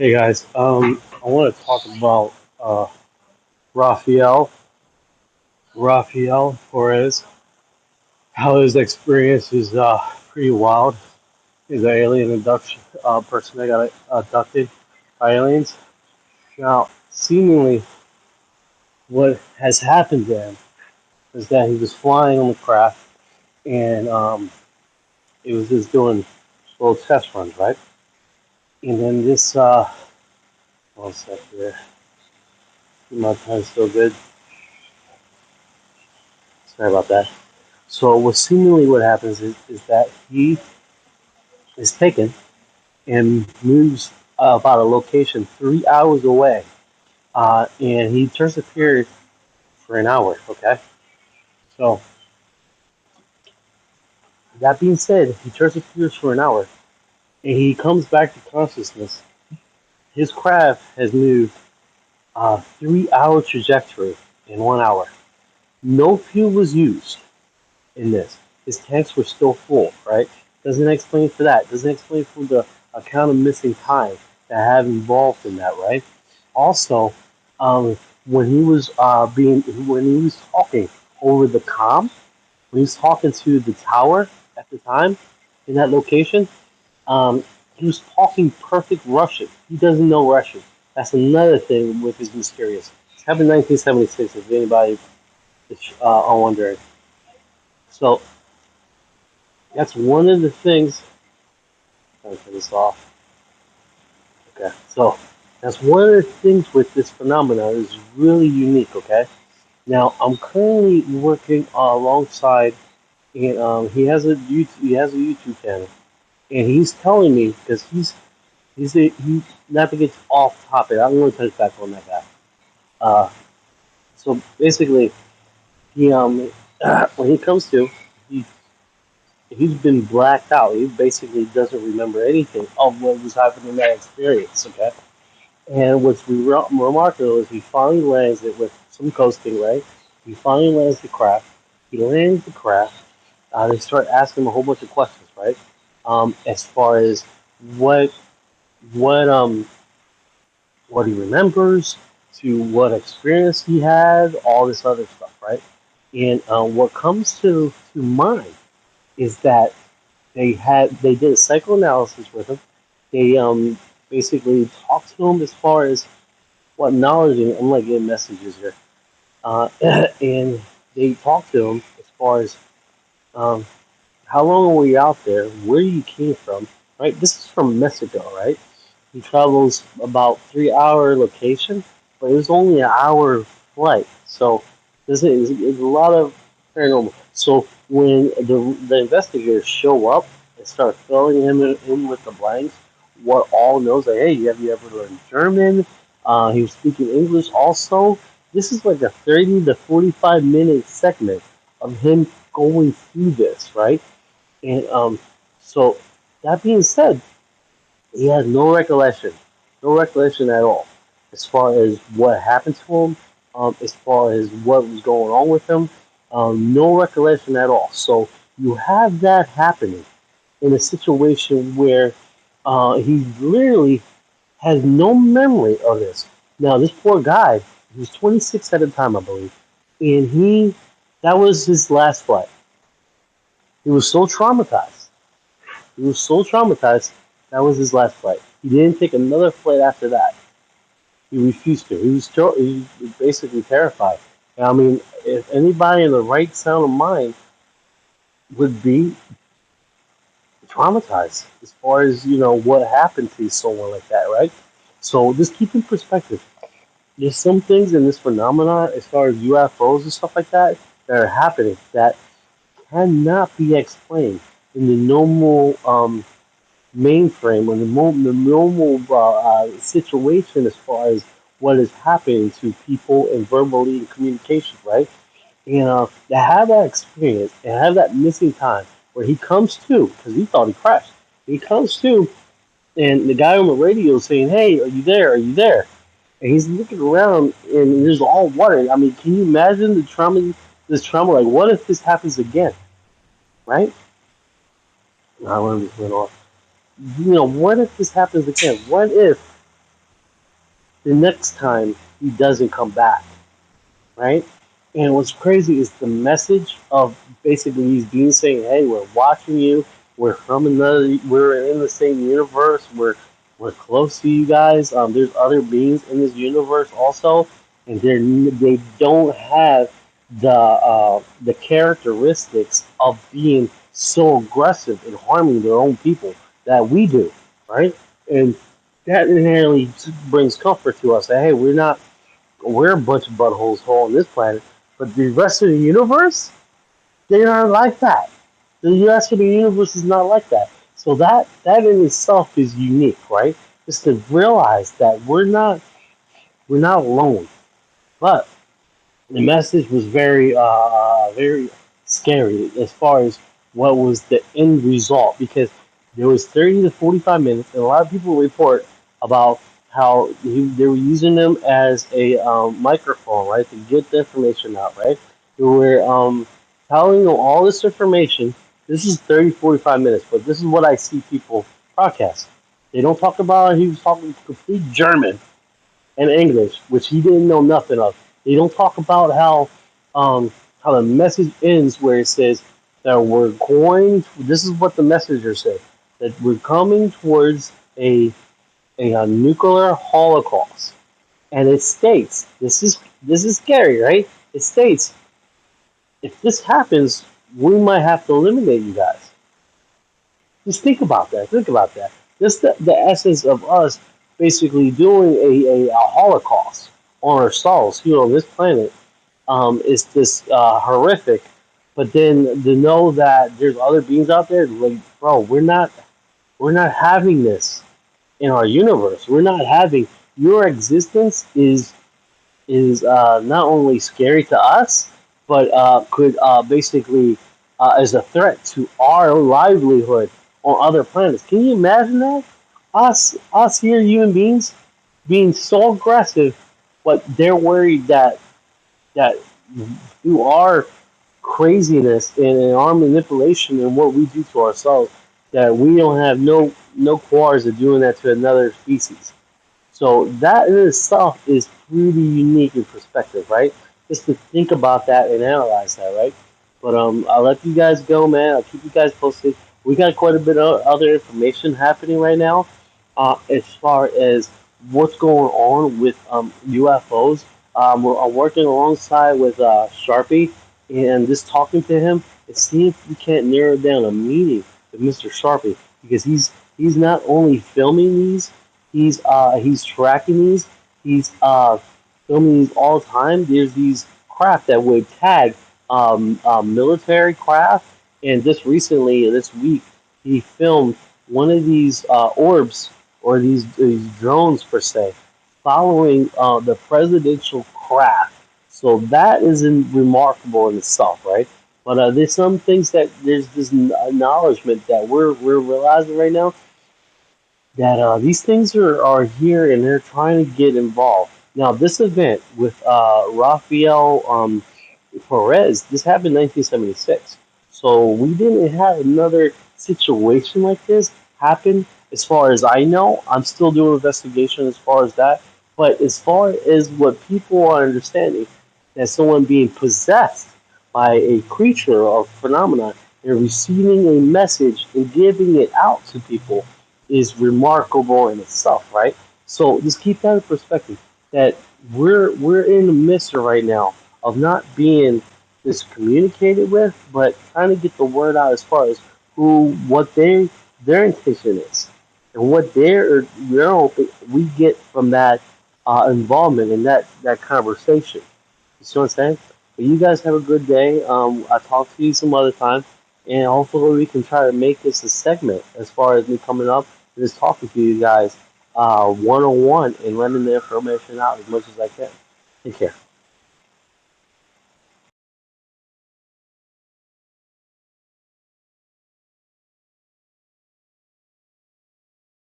Hey guys, I want to talk about Rafael, Rafael Torres. How his experience is pretty wild. He's an alien abduction person that got abducted by aliens. Now, seemingly, what has happened to him is that he was flying on the craft, and it was just doing little test runs, right? And then this, one sec here, my time's still good. Sorry about that. So, what happens is that he is taken and moves about a location 3 hours away, and he turns the period for an hour. Okay, so that being said, he turns the period for an hour, and he comes back to consciousness. His craft has moved a 3 hour trajectory in 1 hour. No fuel was used in this. His tanks were still full. Right? Doesn't explain for that. Doesn't explain for the account of missing time that have involved in that. Right? Also, um, when he was talking over the comm, when he was talking to the tower at the time in that location, um, he was talking perfect Russian. He doesn't know Russian. That's another thing with his mysterious. It's happened in 1976. If anybody is wondering, so that's one of the things. Let me turn this off. Okay, so that's one of the things with this phenomenon is really unique. Okay. Now I'm currently working alongside, and he has a YouTube channel, and he's telling me because he not to get off topic. I'm going to touch back on that guy. Uh, so basically, he when he comes to, he he's been blacked out. He basically doesn't remember anything of what was happening in that experience. Okay, and what's remarkable is he finally lands it with some coasting, right? He finally lands the craft. He lands the craft. They start asking him a whole bunch of questions, right? As far as what what um what he remembers, to what experience he had, all this other stuff, right? And what comes to mind is that they did a psychoanalysis with him. They basically talked to him as far as what knowledge. And I'm like getting messages here, and they talked to him as far as um, how long were you out there? Where you came from? Right. This is from Mexico, right? He travels about 3 hour location, but it was only an hour flight. So this is a lot of paranormal. So when the investigators show up and start filling him in with the blanks, what all knows like, hey, have you ever learned German? He was speaking English also. This is like a 30 to 45 minute segment of him going through this, right? And so that being said, he has no recollection at all, as far as what happened to him, as far as what was going on with him, no recollection at all. So you have that happening in a situation where he literally has no memory of this. Now, this poor guy, he was 26 at the time, I believe, and that was his last flight. He was so traumatized. He was so traumatized. That was his last flight. He didn't take another flight after that. He refused to. He was basically terrified. And I mean, if anybody in the right sound of mind would be traumatized as far as what happened to someone like that, right? So just keep in perspective. There's some things in this phenomenon, as far as UFOs and stuff like that are happening that cannot be explained in the normal mainframe or the normal situation as far as what is happening to people and verbally in communication, right? And to have that experience and have that missing time where he comes to, because he thought he crashed, he comes to, and the guy on the radio is saying, "Hey, are you there? Are you there?" And he's looking around, and there's all water. I mean, can you imagine the trauma? This trauma, like, what if this happens again, right? I want to just went off. What if this happens again? What if? the next time he doesn't come back, right? And what's crazy is the message of basically these beings saying, "Hey, we're watching you. We're from another. We're in the same universe. We're close to you guys. There's other beings in this universe also, and they don't have the characteristics of being so aggressive and harming their own people that we do, right? And that inherently brings comfort to us. That hey, we're a bunch of buttholes all on this planet, but the rest of the universe, they aren't like that. The rest of the universe is not like that. So that in itself is unique, right? Just to realize that we're not alone. But the message was very scary as far as what was the end result because there was 30 to 45 minutes and a lot of people report about how they were using them as a microphone, right, to get the information out, right. They were telling them all this information. This is 30 45 minutes, but this is what I see people broadcast. They don't talk about he was talking complete German and English, which he didn't know nothing of. They don't talk about how the message ends, where it says that we're going. This is what the messenger said, that we're coming towards a nuclear holocaust, and it states this is scary, right? It states if this happens, we might have to eliminate you guys. Just think about that. Think about that. Just the essence of us basically doing a holocaust on ourselves here on this planet is this horrific. But then to know that there's other beings out there, like bro, we're not having this in our universe. We're not having your existence is not only scary to us, but could basically as a threat to our livelihood on other planets. Can you imagine that? Us here, human beings, being so aggressive, but they're worried that through our craziness and our manipulation and what we do to ourselves, that we don't have no qualms of doing that to another species. So that in itself is pretty unique in perspective, right? Just to think about that and analyze that, right? But I'll let you guys go, man. I'll keep you guys posted. We got quite a bit of other information happening right now, as far as what's going on with UFOs. I'm working alongside with Sharpie and just talking to him and see if we can't narrow down a meeting with Mr. Sharpie because he's not only filming these. He's tracking these. He's filming these all the time. There's these craft that would tag military craft, and just recently, this week, he filmed one of these orbs or these drones per se, following the presidential craft. So that is remarkable in itself, right? But there's some things that there's this acknowledgement that we're realizing right now that these things are here and they're trying to get involved. Now, this event with Rafael Perez, this happened in 1976. So we didn't have another situation like this happen. As far as I know, I'm still doing investigation as far as that. But as far as what people are understanding, that someone being possessed by a creature or phenomenon and receiving a message and giving it out to people is remarkable in itself, right? So just keep that in perspective. That we're in the midst of right now of not being just communicated with, but trying to get the word out as far as what their intention is, and what their hoping we get from that involvement in that conversation. You see what I'm saying? But you guys have a good day. I'll talk to you some other time, and hopefully we can try to make this a segment as far as me coming up and just talking to you guys one on one and letting the information out as much as I can. Take care.